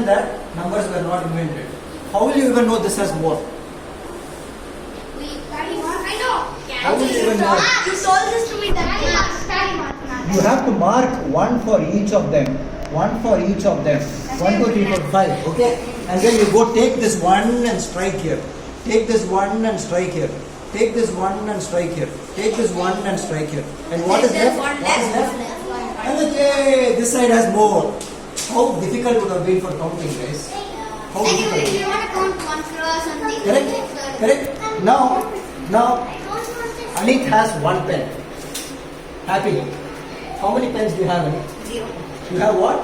that numbers were not invented. How will you even know this has more? I know. How will you even know? You told this to me that You have to mark one for each of them. One for each of them. 1, 2, 3, 4, 5. Okay? And then you go take this one and strike here. Take this one and strike here. Take this one and strike here. Take this one and strike here. And what is left? What is left? And then, yay, this side has more. How difficult would have been for counting, guys? How difficult? If you want to count 1 crore or something. Correct? Correct? Now, Anik has 1 pen. Happy. How many pens do you have, Anik? 0. You have what?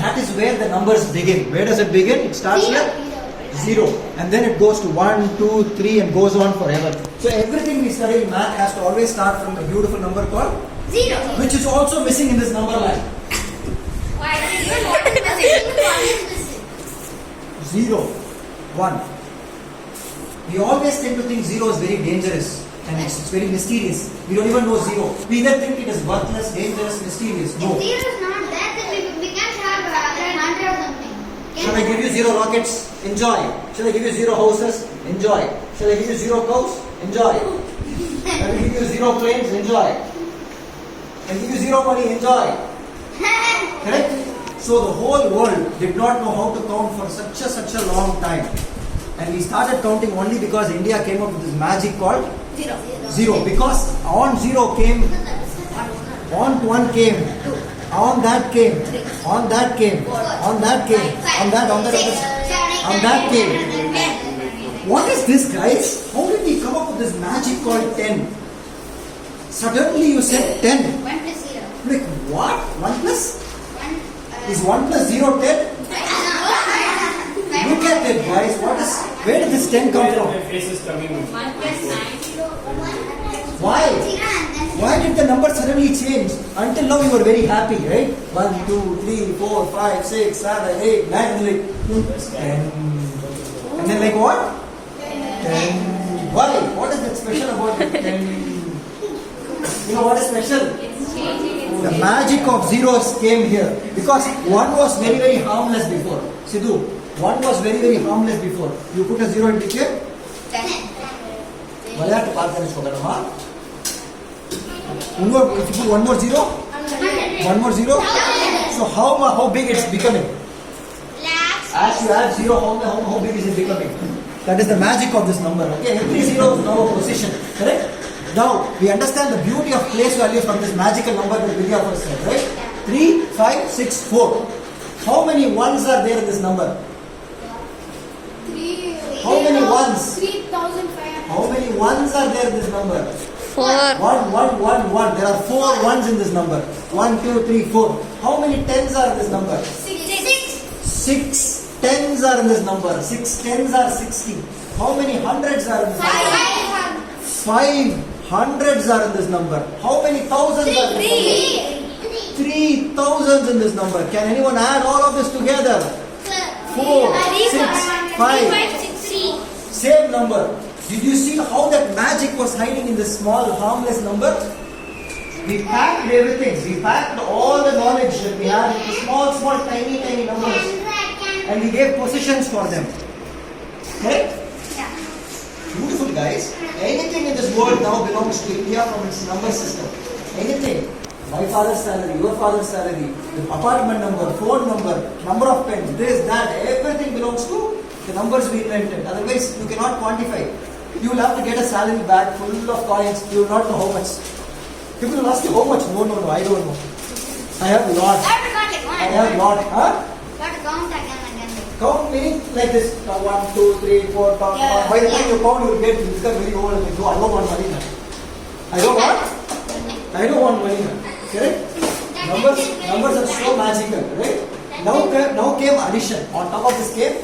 That is where the numbers begin. Where does it begin? It starts with 0. And then it goes to 1, 2, 3 and goes on forever. So everything we study in math has to always start from a beautiful number called 0. which is also missing in this number line. Why? Even what is missing? 0, 1. We always tend to think 0 is very dangerous and it's very mysterious. We don't even know 0. We either think it is worthless, dangerous, mysterious. No. If 0 is not there, then we can't have 100 or something. Shall I give you 0 rockets? Enjoy. Shall I give you 0 houses? Enjoy. Shall I give you 0 cows? Enjoy. Shall I give you 0 planes? Enjoy. I'll give you 0 money? Enjoy. Correct? So the whole world did not know how to count for such a long time. And we started counting only because India came up with this magic called 0. Because on 0 came, on 1 came, on that came, on that came, on that came, on that came. What is this, guys? How did we come up with this magic called 10? Suddenly you said 10. 1 plus 0. Like what? 1 plus? 1, Is 1 plus 0 10? Look at it, guys. Where did this 10 come from? My face is coming. 1 plus 9. Why? Why did the number suddenly change? Until now we were very happy, right? 1, 2, 3, 4, 5, 6, 7, 8, 9, and like 10. And then like what? 10. Why? What is that special about it? 10? You know what is special? The magic of zeros came here. Because 1 was very, very harmless before. Sidhu, 1 was very, very harmless before. You put a 0 and became? 10. If you put 1 more 0? 1 more 0? So how big it's becoming? As you add 0, how big is it becoming? That is the magic of this number. Okay, every 0 is now a position. Correct? Now, we understand the beauty of place value from this magical number that Vidya first said, right? 3, 5, 6, 4. How many ones are there in this number? How many ones? 3,500. How many ones are there in this number? 4. 1, 1, 1, 1. There are 4 ones in this number. 1, 2, 3, 4. How many tens are in this number? 6. 6 tens are in this number. 6 tens are 60. How many hundreds are in this number? 5 hundreds are in this number. How many thousands are in this number? 3 thousands in this number. Can anyone add all of this together? 4, 6, 5. Same number. Did you see how that magic was hiding in this small harmless number? We packed everything. We packed all the knowledge that we had into small, tiny numbers. And we gave positions for them. Okay? Beautiful, guys. Anything in this world now belongs to India from its number system. Anything. My father's salary, your father's salary, the apartment number, phone number, number of pens, this, that, everything belongs to the numbers we invented. Otherwise, you cannot quantify. You will have to get a salary bag full of coins. You will not know how much. People will ask you how much. No, I don't know. I have a lot. I have a lot. Huh? Count meaning like this. 1, 2, 3, 4, 5. Yeah. By the time you count, you will get, you become very old and you go, I don't want money now. I don't want money now. Correct? Numbers are so magical, right? Now came addition. On top of this came,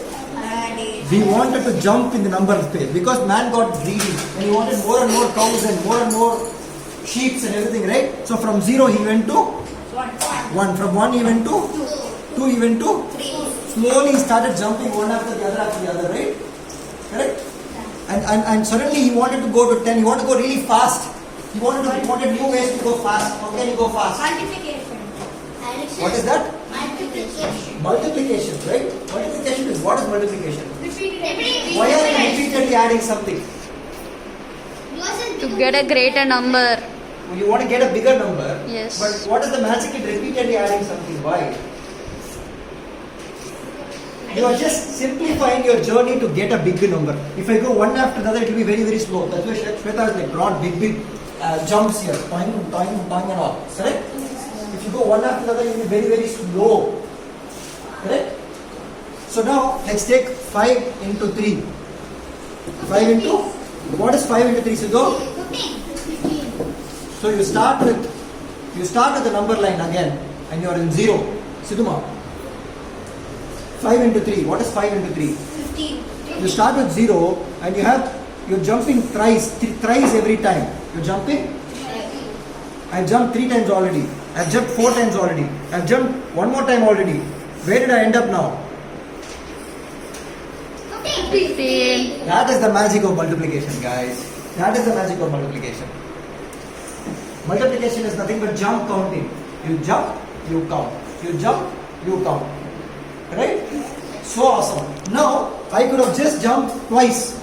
we wanted to jump in the number space because man got greedy and he wanted more and more cows and more sheep and everything, right? So from 0 he went to 1. From 1 he went to 2 he went to 3. Slowly he started jumping one after the other, right? Correct? And suddenly he wanted to go to 10. He wanted to go really fast. He wanted new ways to go fast. How can he go fast? Multiplication. What is that? Multiplication. Multiplication, right? multiplication? Repeat. Why are you repeatedly adding something? To get a greater number. You want to get a bigger number. Yes. But what is the magic in repeatedly adding something? Why? You are just simplifying your journey to get a big number. If I go one after another, it will be very, very slow. That's why Shweta has like brought big jumps here. Toing, toing, toing and all. Correct? If you go one after another, it will be very, very slow. Correct? So now, let's take 5 into 3. 5 into? What is 5 into 3? So go. 15. So you start with the number line again and you are in 0. Siduma. 5 into 3. What is 5 into 3? 15. You start with 0 and you're jumping thrice every time. You're jumping? I've jumped 3 times already. I've jumped 4 times already. I've jumped one more time already. Where did I end up now? 15. That is the magic of multiplication, guys. That is the magic of multiplication. Multiplication is nothing but jump counting. You jump, you count. You jump, you count. Right? So awesome. Now, I could have just jumped twice.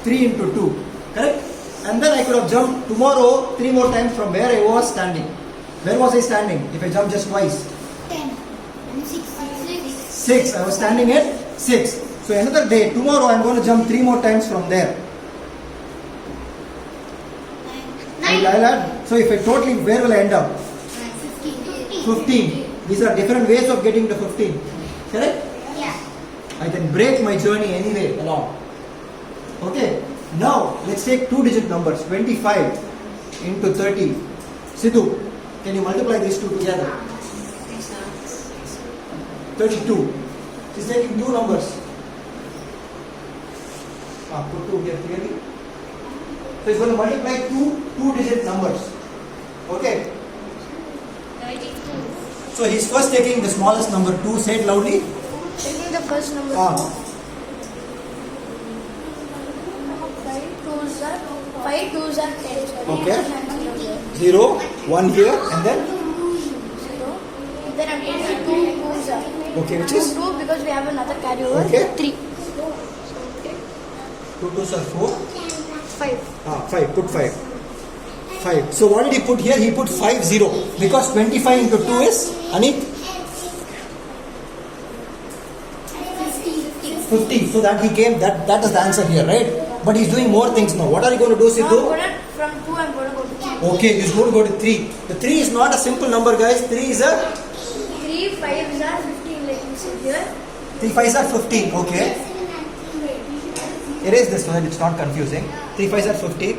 3 into 2. Correct? And then I could have jumped tomorrow 3 more times from where I was standing. Where was I standing if I jumped just twice? 10. And 6. 6. I was standing at 6. So another day, tomorrow I'm going to jump 3 more times from there. I'll add. So if I totally, where will I end up? 15. These are different ways of getting to 15. Correct? Yeah. I can break my journey anyway along. Okay. Now let's take 2-digit numbers. 25 into 30. Sidhu, can you multiply these two together? 32. She's taking 2 numbers. Put 2 here clearly. So he's going to multiply 2-digit numbers. Okay. 32. So he's first taking the smallest number 2. Say it loudly. Taking the first number. 5 2s are 10. Okay. 0, 1 here, and then 0. Then I'm taking 2 2s are. okay, which is 2 because we have another carryover. Okay. 3. 2 2s are 4. 5. 5. Put 5. 5. So what did he put here? He put 5 0 because 25 into 2 is Anik 50. So that he came. That is the answer here, right? But he's doing more things now. What are you going to do, Now Sidhu? from 2 I'm going to go to 3. Okay, he's going to go to 3. The 3 is not a simple number, guys. 3 is a 3 5s are 15 like you said here. 3 5s are 15. Okay. Erase this so that it's not confusing. 3 5s are 50.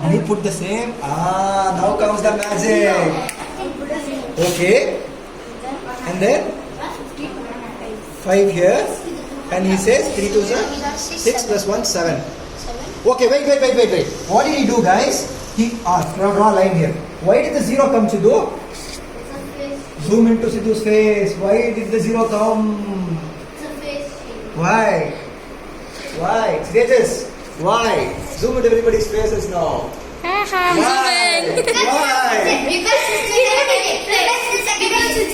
And he put the same. Now comes the magic. Okay. And then 5 here. And he says 3 2s are 6 plus 1 7. Okay, wait. What did he do, guys? He draw a line here. Why did the 0 come, Sidhu? Zoom into Sidhu's face. Why did the 0 come? Why? Status. Why? Zoom into everybody's faces now. Why? Why? Because it's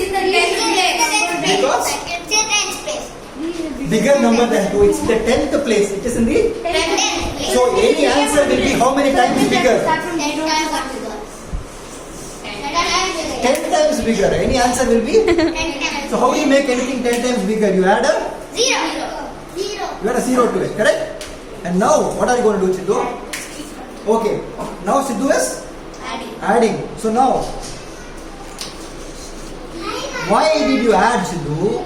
in the 10th place. Because? It's 10th place. Bigger number than 2. It's the 10th place. It is in the. 10th place. So any answer will be how many times bigger? 10 times bigger. Any answer will be. So how do you make anything 10 times bigger? You add a. 0. You add a 0 to it. Correct? And now what are you going to do, Sidhu? Okay. Now Sidhu is adding. So now, why did you add, Sidhu?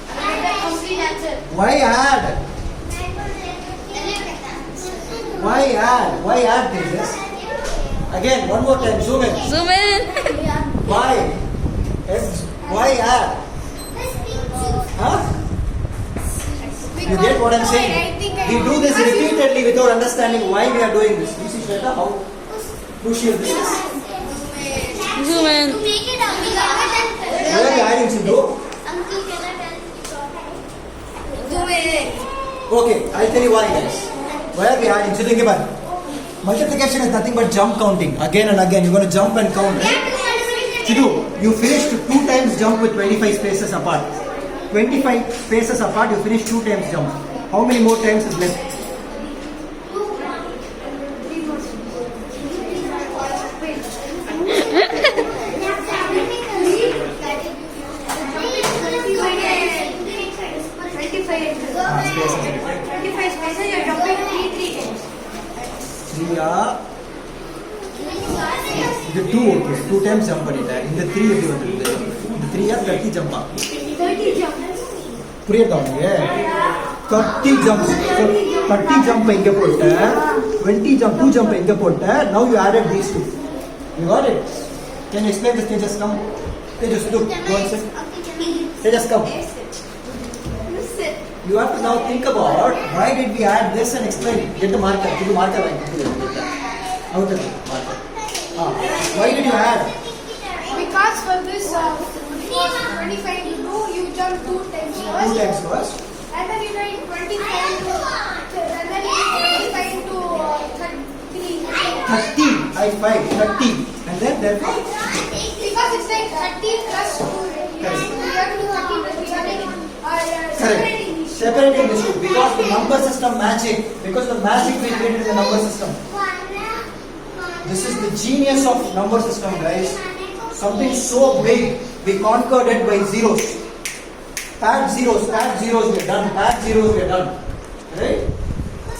Complete answer. Why add? Why add this? Again, one more time. Zoom in. Zoom in. Why? Why add? Huh? You get what I'm saying? We do this repeatedly without understanding why we are doing this. You see, Shweta, how crucial this is? Zoom in. To make it a bigger. Where are you adding, Sidhu? Uncle, can I tell you? Okay, I'll tell you why, guys. Why are we adding? Sidhu, give back. Multiplication is nothing but jump counting. Again and again, you're going to jump and count, right? Sidhu, you finished 2 times jump with 25 spaces apart. 25 spaces apart, you finish 2 times jump. How many more times is left? Three are the 2, okay. 2 times jump பண்ணிட்டேன். இந்த 3 எப்படி வந்திருக்கு? இந்த 3 R 30 ஜம்பா? 30 jump. புரியுதா உங்களுக்கு? 30 jumps. So 30 jump இங்க போட்ட, 20 jump, 2 jump இங்க போட்ட. Now you added these two. You got it? Can you explain this? Tejas, come. Tejas, look. Go and sit. Tejas, come. You have to now think about why did we add this and explain it. Get the marker. Get the marker right. Out of the marker. Why did you add? Because for this 25 to 2, you jump 2 times 2 first. times first. And then you write 25 to, and then you 25 to 30. 30. I 5. 30. And then therefore. Because it's like 30 plus 2. You have to do 30 plus 3. Correct. Separating these. Separating this two because the number system magic. Because the magic we created in the number system. This is the genius of number system, guys. Something so big, we conquered it by zeros. Add zeros, we are done. Add zeros, we are done. Right?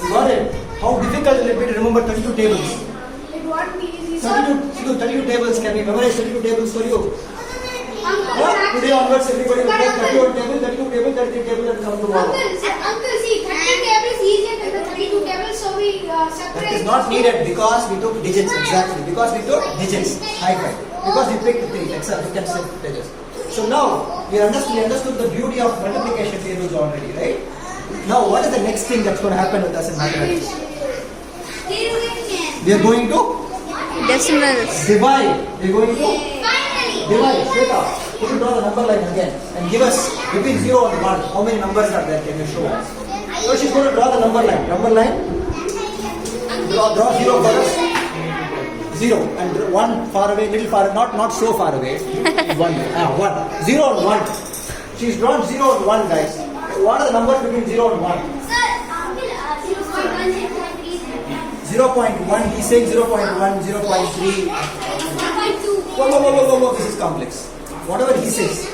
You got it? How difficult will it be to remember 32 tables? It won't be easy. So, 32 tables, can we memorize 32 tables for you? Uncle, Today onwards, everybody will take 31 table, 32 table, 33 table and come tomorrow. Uncle, see, 30 tables is easier than the 32 tables, so we separate. That is not needed because we took digits, exactly. Because we took digits, high five. Because we picked 3, except we can say digits. So now, we understood the beauty of multiplication tables already, right? Now, what is the next thing that's going to happen with us in mathematics? We are going to Decimals. divide. We are going to divide. Shweta, could you draw the number line again? And give us between 0 and 1, how many numbers are there? Can you show us? So she's going to draw the number line. Number line. Draw 0 for us. 0 and 1 far away, little far, not so far away. 1. 0 and 1. She's drawn 0 and 1, guys. What are the numbers between 0 and 1? 0.1. He's saying 0.1, 0.3. Whoa. This is complex. Whatever he says.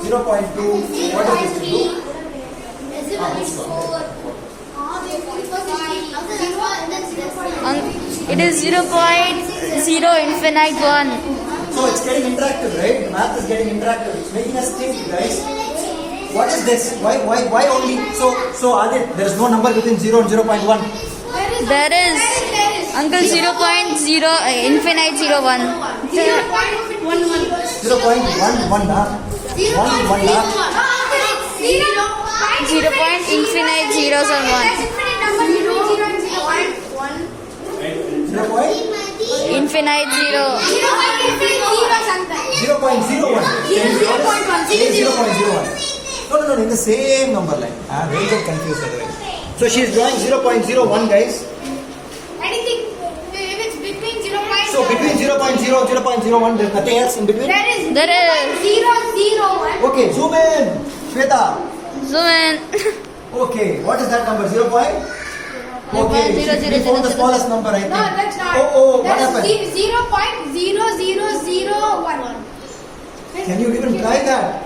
0.2. What is this to do? It is 0.0 infinite 1. So it's getting interactive, right? The math is getting interactive. It's making us think, guys. What is this? Why only? So Adit, there is no number between 0 and 0.1. There is. Uncle 0.0 infinite 01. 0.11 na? 1 na? 0 point infinite zeros and 1. 0 point? Infinite 0. 0.01. 0.01. No, in the same number line. I will get confused otherwise. So she is drawing 0.01, guys. Anything if it's between 0. So between 0.0 and 0.01, there's nothing else in between? There is. 0.01. Okay, zoom in. Shweta. Zoom in. Okay, what is that number? 0 point? Okay, we found the smallest number, I think. No, that's not. Oh, what That's happened? 0.0001. Can you even try that?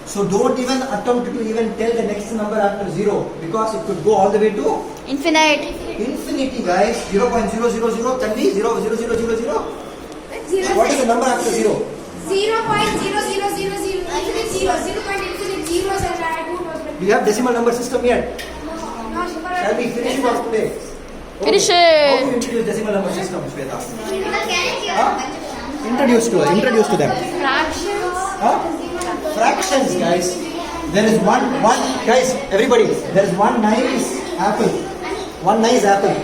So don't even attempt to even tell the next number after 0 because it could go all the way to Infinite. infinity, guys. 0.000 can be 0.0000. What is the number after 0? 0.0000. Infinite 0. 0.infinite 0 and I don't know. Do you have decimal number system yet? No, Shall we finish it off today? Finish How it. do you introduce decimal number system, Shweta? Introduce to them. Huh? Fractions, guys. There is one, guys, everybody, there is one nice apple. One nice apple.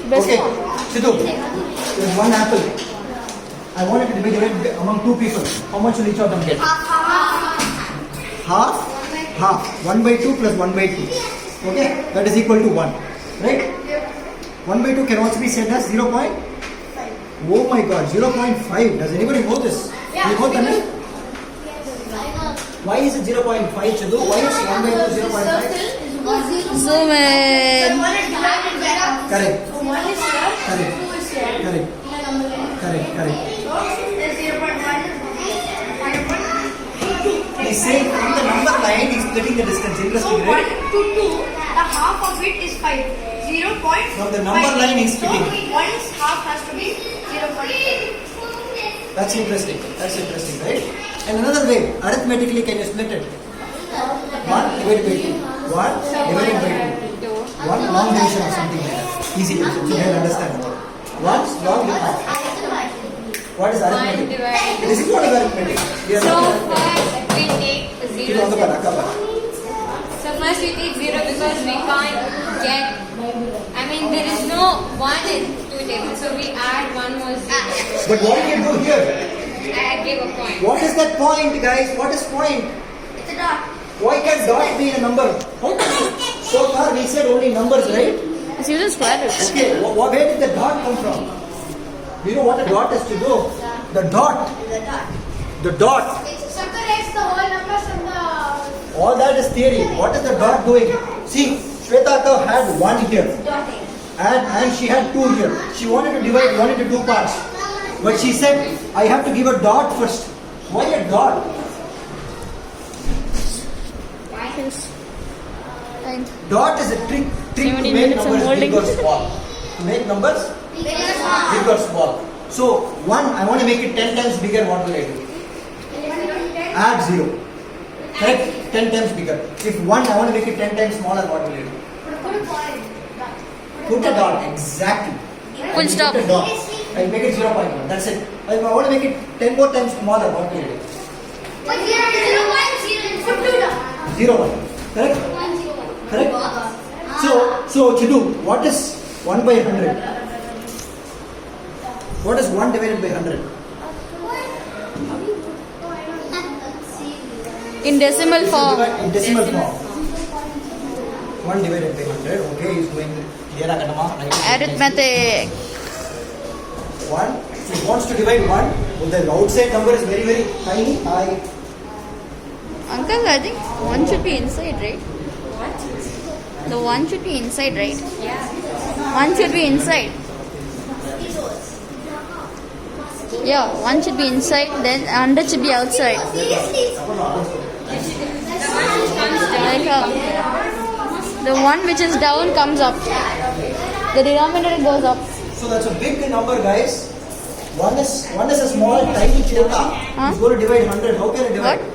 Best Okay, one. Sidhu, there is one apple. I want it to be divided among 2 people. How much will each of them get? Half. 1 by 2 plus 1 by 2. Okay, that is equal to 1. Right? 1 by 2 can also be said as 0. Oh my god, 0.5. Does anybody know this? Yeah, You know, Tanish? Why is it 0.5, Chadu? Why is 1 by 2 0.5? Zoom in. Correct. So 1 is here, Correct. 2 is here. Correct. Correct. Correct. So there's 0.1 is 1. He's saying from the number line, he's splitting the distance. So Interesting, 1 right? to 2, the half of it is 5. 0.5. From the number line he's splitting. So 1's half has to be 0.5. That's interesting. That's interesting, right? And another way, arithmetically, can you split it? 1 divided by 2. 1 divided by 2. 1 long division or something like that. Easy division, so they'll understand more. 1's long division. What is arithmetic? This is what is arithmetic. We are So not first we take Kido 0. on the bar, akaba. So first we take 0 because we can't get. I mean there is no 1 in 2 tables, so we add 1 more 0. But what do you do here? I give a point. What is that point, guys? What is point? It's a dot. Why can dot be a number? How can so far we said only numbers, right? It's usually square root. Okay, where did the dot come from? Do you know what a dot is to do? The dot. The dot. It separates the whole numbers from the... All that is theory. What is the dot doing? See, Shweta had 1 here. Dotting. And she had 2 here. She wanted to divide 1 into 2 parts. But she said, I have to give a dot first. Why a dot? And Dot is a trick to 17 make minutes of numbers big molding. or small. To make numbers big or small. So 1, I want to make it 10 times bigger. What will I do? Add 0. Correct? 10 times bigger. If 1, I want to make it 10 times smaller. What will I do? Put a dot. Exactly. Full stop. Put a dot. I'll make it 0.1. That's it. If I want to make it 10 more times smaller. What will I do? 0, 1. Correct? Correct? So Chidu, what is 1 by 100? What is 1 divided by 100? in decimal form. In decimal form. 1 divided by 100. Okay, he's going here. Arithmetic. 1. So he wants to divide 1. Well, the outside number is very, very tiny. High. Uncle, I think 1 should be inside, right? What? The 1 should be inside, right? Yeah. 1 should be inside. Yeah, 1 should be inside, then 100 should be outside. Like the 1 which is down comes up. The denominator goes up. So that's a big number, guys. 1 is a small, tiny chota. Huh? He's going to divide 100. How can I divide? What?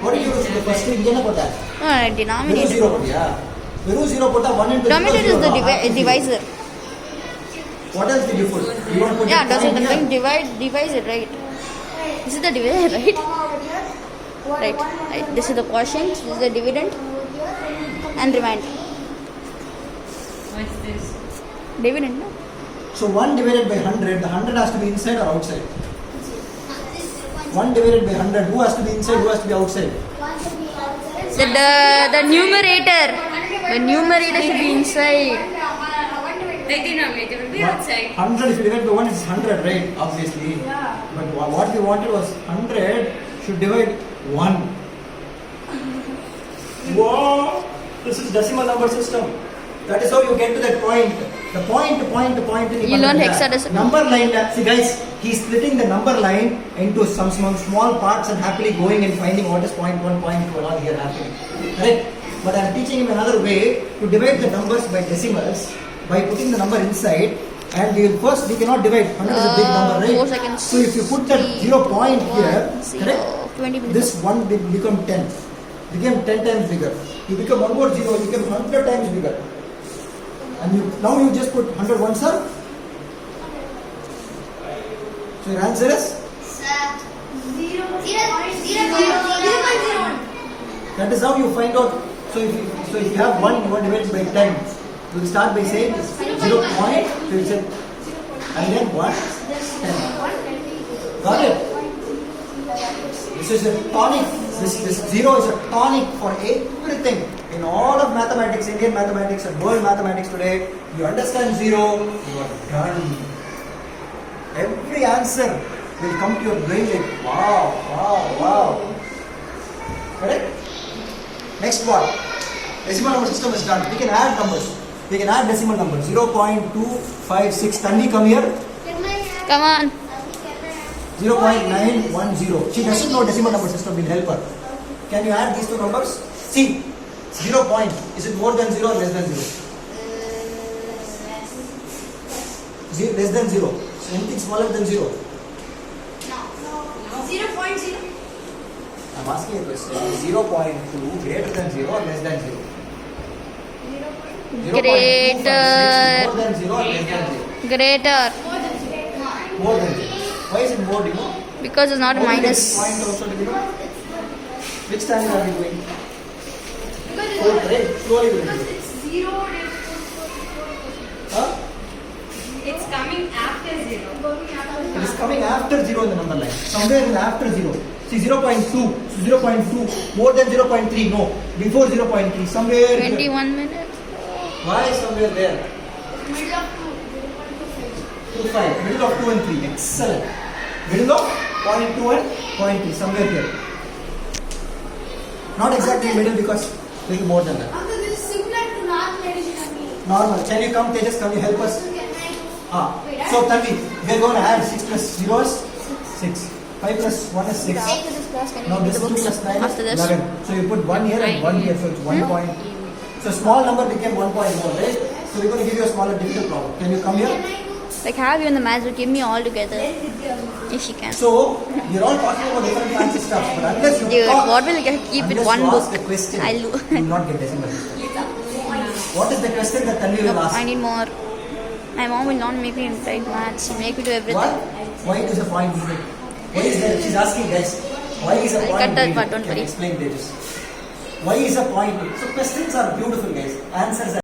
What do you do? The first thing, what that? No, denominator. 0, yeah. 0 put 1 into 0. Denominator is the divisor. What else did you put? You want to put Yeah, the does it point here? divide it, right? This is the divisor, right? Right. This is the quotient, this is the dividend, and remainder. What's this? Dividend, no? So 1 divided by 100, the 100 has to be inside or outside? 1 divided by 100, who has to be inside, who has to be outside? The numerator should be inside. The denominator will be outside. 100, if you divide by 1, it's 100, right? Obviously. But what we wanted was 100 should divide 1. Wow! This is decimal number system. That is how you get to that point. The point. You learned hexadecimal. Number line. See guys, he's splitting the number line into some small parts and happily going and finding what is point 1, point 2 and all here happening. Correct? But I am teaching him another way to divide the numbers by decimals by putting the number inside. And we cannot divide. 100 is a big number, right? 4 seconds. So if you put that 0 point here, 0, correct? 20 minutes. This 1 will become 10. Became 10 times bigger. You become 1 more 0, you become 100 times bigger. And now you just put 100 once, sir. So your answer is? That is how you find out. So if you have 1, you want to divide it by 10. You will start by saying 0 point, so you say, and then 1, 10. Got it? This is a tonic. This 0 is a tonic for everything. In all of mathematics, Indian mathematics and world mathematics today, you understand 0, you are done. Every answer will come to your brain like, wow. Correct? Next one. Decimal number system is done. We can add numbers. We can add decimal numbers. 0.256. Tanvi, come here. Come on. 0.910. She doesn't know decimal number system. We'll help her. Can you add these two numbers? See. 0 point. Is it more than 0 or less than 0? Less than 0. So anything smaller than 0. 0.0. I'm asking a question. Is 0.2 greater than 0 or less than 0? 0.256 Greater. more than 0 or less than 0? Greater. More than 0. Why is it more, do you know? Because it's not a How many minus. point also, do you know? Which time are we doing? Because Fourth, right? Slowly we will do it. it's 0. Huh? It's coming after 0. It is coming after 0 in the number line. Somewhere in after 0. See 0.2. 0.2. More than 0.3. No. Before 0.3. Somewhere. 21 minutes. Why somewhere there? Middle of 2. 2.5. Middle of 2 and 3. Excellent. Middle of 0.2 and 0.3. Somewhere here. Not exactly middle because little more than that. Uncle, this is similar to normal addition. Normal. Can you come, Tejas? Can you help us? So Tanvi, we are going to add 6 plus 0 is 6. 5 plus 1 is 6. After this class, can Now you this read the 2 books? plus 9 is After this. 11. So you put 1 here and 1 here. So it's 1 point. So small number became 1 point more, right? So we're going to give you a smaller difficult problem. Can you come here? Like have you in the maths book, give me all together. If she can. So you're all talking about different fancy stuff, but unless you Dude, talk, what will I keep in unless one you book? ask a question, I'll you will not get decimal. What is the question that Tanvi will Nope, ask? I need more. My mom will not make me write maths. She make me do everything. Why? Why is the point needed? Why is there? She's asking guys. Why is a I'll point cut that needed? part, don't Can worry. you explain Tejas? Why is a point needed? So questions are beautiful, guys. Answers are